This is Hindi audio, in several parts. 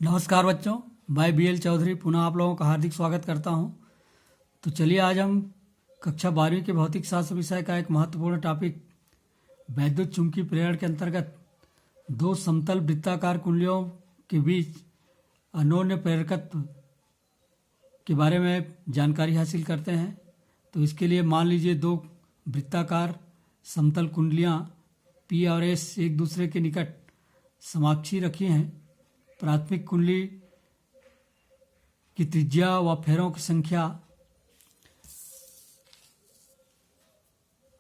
नमस्कार बच्चों, मैं BL चौधरी पुनः आप लोगों का हार्दिक स्वागत करता हूं। तो चलिए आज हम कक्षा 12वीं के भौतिक शास्त्र विषय का एक महत्वपूर्ण टॉपिक वैद्युत चुंबकीय प्रेरण के अंतर्गत दो समतल वृत्ताकार कुंडलियों के बीच अन्योन्य प्रेरकत्व के बारे में जानकारी हासिल करते हैं। तो इसके लिए मान लीजिए दो वृत्ताकार समतल कुंडलियां P और S एक दूसरे के निकट समाक्षी रखी हैं। प्राथमिक कुंडली की त्रिज्या व फेरों की संख्या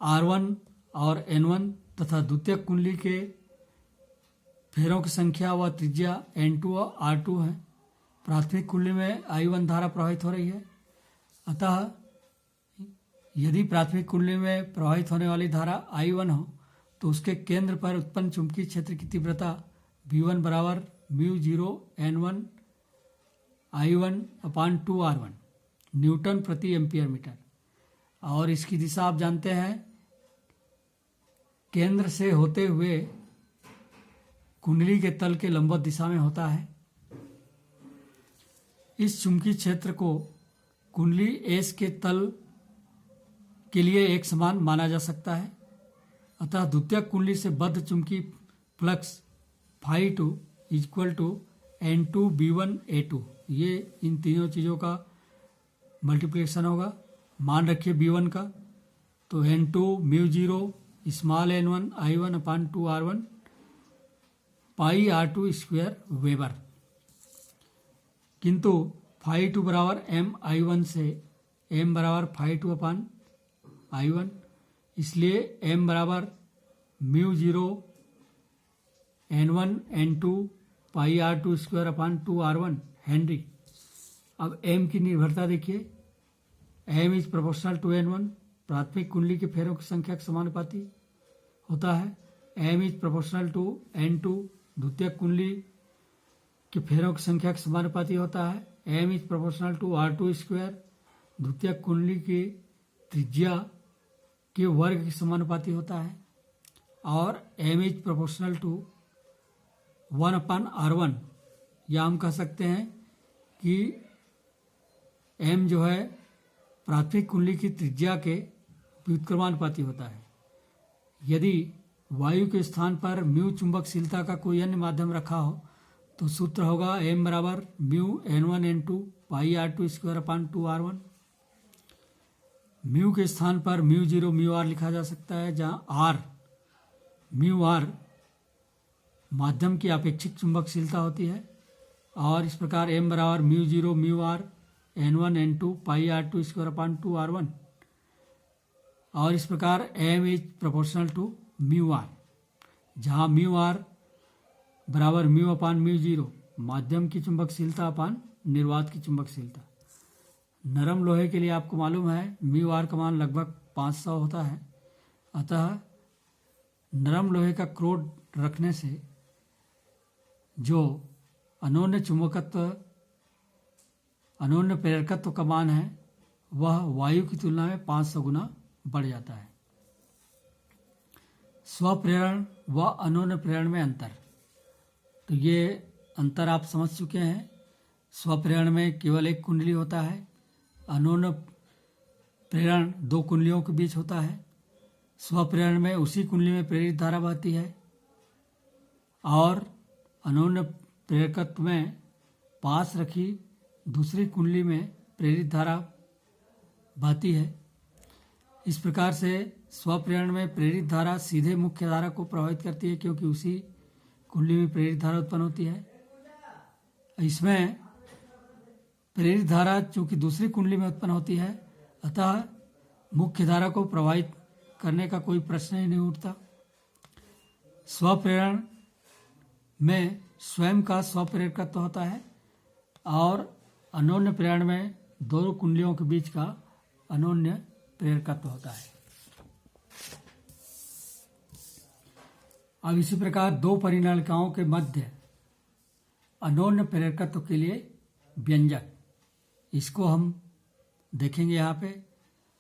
R1 और N1 तथा द्वितीयक कुंडली के फेरों की संख्या व त्रिज्या N2 और R2 है। प्राथमिक कुंडली में I1 धारा प्रवाहित हो रही है। अतः यदि प्राथमिक कुंडली में प्रवाहित होने वाली धारा I1 हो तो उसके केंद्र पर उत्पन्न चुंबकीय क्षेत्र की तीव्रता V1 बराबर μ0 N1 I1/2R1 न्यूटन प्रति एम्पियर मीटर। और इसकी दिशा आप जानते हैं, केंद्र से होते हुए कुंडली के तल के लंबवत दिशा में होता है। इस चुंबकीय क्षेत्र को कुंडली S के तल के लिए एक समान माना जा सकता है। अतः द्वितीयक कुंडली से बद्ध चुंबकीय फ्लक्स φ2 = N2B1A2, ये इन तीनों चीज़ों का मल्टीप्लिकेशन होगा। मान रखिए B1 का, तो N2 μ0 small n1 I1/2R1 πr2² weber. किंतु φ2 बराबर m/I1 से m बराबर φ2/I1, इसलिए m बराबर μ0 N1 N2 πr2² हेनरी। अब m की निर्भरता देखिए, m is proportional to N1, प्राथमिक कुंडली के फेरों की संख्या के समानुपाती होता है। m is proportional to N2, द्वितीयक कुंडली के फेरों की संख्या के समानुपाती होता है। m is proportional to R2², द्वितीयक कुंडली की त्रिज्या के वर्ग के समानुपाती होता है। और m is proportional to 1/R1, या हम कह सकते हैं कि m जो है प्राथमिक कुंडली की त्रिज्या के व्युत्क्रमानुपाती होता है। यदि वायु के स्थान पर म्यू चुंबकशीलता का कोई अन्य माध्यम रखा हो तो सूत्र होगा m बराबर μ(N1N2) πr2²/2R1। म्यू के स्थान पर μ0 μr लिखा जा सकता है, जहाँ r μr माध्यम की अपेक्षित चुंबकशीलता होती है। और इस प्रकार m बराबर μ0 μr N1N2 πr2²/2R1। और इस प्रकार m is proportional to μr, जहाँ μr बराबर μ/μ0 माध्यम की चुंबकशीलता अपान निर्वात की चुंबकशीलता। नरम लोहे के लिए आपको मालूम है μr का मान लगभग 500 होता है। अतः नरम लोहे का क्रोड रखने से जो अन्योन्य चुंबकत्व, अन्योन्य प्रेरकत्व का मान है वह वायु की तुलना में 500 गुना बढ़ जाता है। स्वप्रेरण व अन्योन्य प्रेरण में अंतर, तो ये अंतर आप समझ चुके हैं। स्वप्रेरण में केवल एक कुंडली होता है, अन्योन्य प्रेरण दो कुंडलियों के बीच होता है। स्वप्रेरण में उसी कुंडली में प्रेरित धारा बहती है और अन्योन्य प्रेरकत्व में पास रखी दूसरी कुंडली में प्रेरित धारा बहती है। इस प्रकार से स्वप्रेरण में प्रेरित धारा सीधे मुख्य धारा को प्रभावित करती है, क्योंकि उसी कुंडली में प्रेरित धारा उत्पन्न होती है। इसमें प्रेरित धारा चूंकि दूसरी कुंडली में उत्पन्न होती है, अतः मुख्य धारा को प्रभावित करने का कोई प्रश्न ही नहीं उठता। स्वप्रेरण में स्वयं का स्वप्रेरकत्व होता है और अन्योन्य प्रेरण में दोनों कुंडलियों के बीच का अन्योन्य प्रेरकत्व होता है। अब इसी प्रकार दो परिनालिकाओं के मध्य अन्योन्य प्रेरकत्व के लिए व्यंजक, इसको हम देखेंगे यहाँ पे।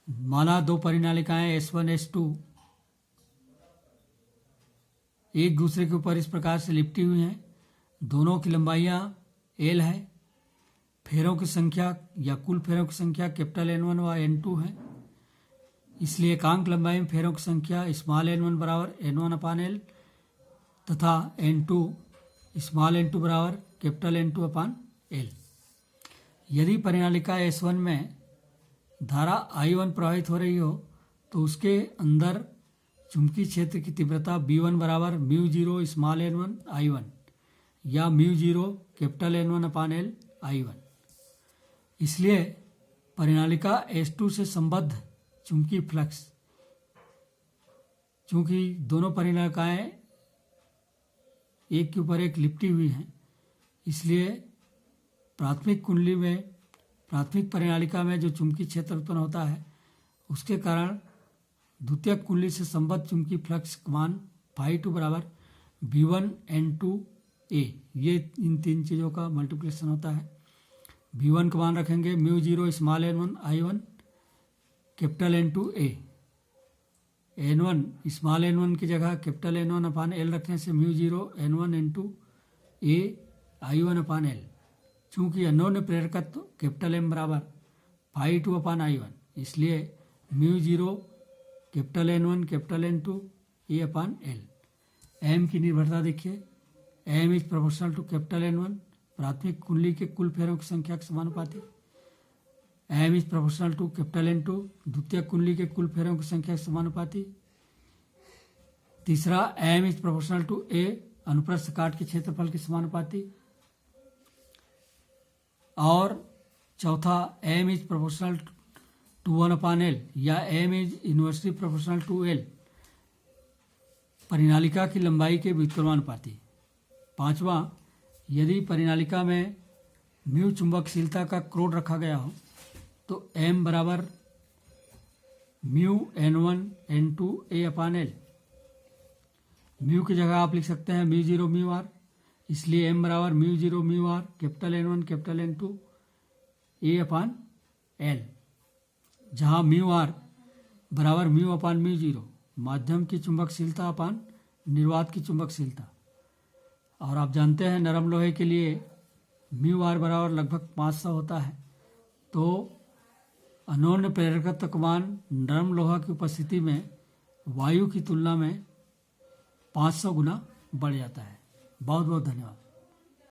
माना दो परिनालिकाएं S1 S2 एक दूसरे के ऊपर इस प्रकार से लिपटी हुई हैं। दोनों की लंबाइयाँ L है। फेरों की संख्या या कुल फेरों की संख्या कैपिटल N1 व N2 है, इसलिए एकांक लंबाई में फेरों की संख्या स्मॉल n1 बराबर n1/L तथा स्मॉल n2 बराबर कैपिटल N2/L। यदि परिनालिका S1 में धारा I1 प्रवाहित हो रही हो तो उसके अंदर चुंबकीय क्षेत्र की तीव्रता B1 बराबर μ0 स्मॉल n1 I1 या μ0 कैपिटल N1/L I1। इसलिए परिनालिका S2 से संबद्ध चुंबकीय फ्लक्स, चूंकि दोनों परिनालिकाएं एक के ऊपर एक लिपटी हुई हैं, इसलिए प्राथमिक कुंडली में, प्राथमिक परिनालिका में जो चुंबकीय क्षेत्र उत्पन्न होता है उसके कारण द्वितीयक कुंडली से संबद्ध चुंबकीय फ्लक्स का मान φ2 बराबर V1N2A, ये इन तीन चीज़ों का मल्टीप्लिकेशन होता है। V1 का मान रखेंगे μ0 small n1 I1 capital N2A, N1 small n1 की जगह कैपिटल N1/L रखने से μ0 N1 N2A I1/L। चूँकि अन्योन्य प्रेरकत्व कैपिटल M बराबर φ2/I1, इसलिए μ0 capital N1 capital N2A/L। M की निर्भरता देखिए, M is proportional to capital N1, प्राथमिक कुंडली के कुल फेरों की संख्या के समानुपाती। M is proportional to capital N2, द्वितीय कुंडली के कुल फेरों की संख्या के समानुपाती। तीसरा, M is proportional to A, अनुप्रस्थ काट के क्षेत्रफल के समानुपाती। और चौथा, M is proportional to 1/L या M is inversely proportional to L, परिनालिका की लंबाई के व्युत्क्रमानुपाती। पांचवा, यदि परिनालिका में म्यू चुंबकशीलता का क्रोड रखा गया हो तो M बराबर μ(N1 N2A/L), म्यू की जगह आप लिख सकते हैं μ0 μr, इसलिए M बराबर μ0 μr capital N1 capital N2A/L, जहाँ μr बराबर μ/μ0 माध्यम की चुंबकशीलता अपान निर्वात की चुंबकशीलता। और आप जानते हैं नरम लोहे के लिए μr बराबर लगभग 500 होता है, तो अन्योन्य प्रेरकत्व का मान नरम लोहा की उपस्थिति में वायु की तुलना में 500 गुना बढ़ जाता है। बहुत बहुत धन्यवाद।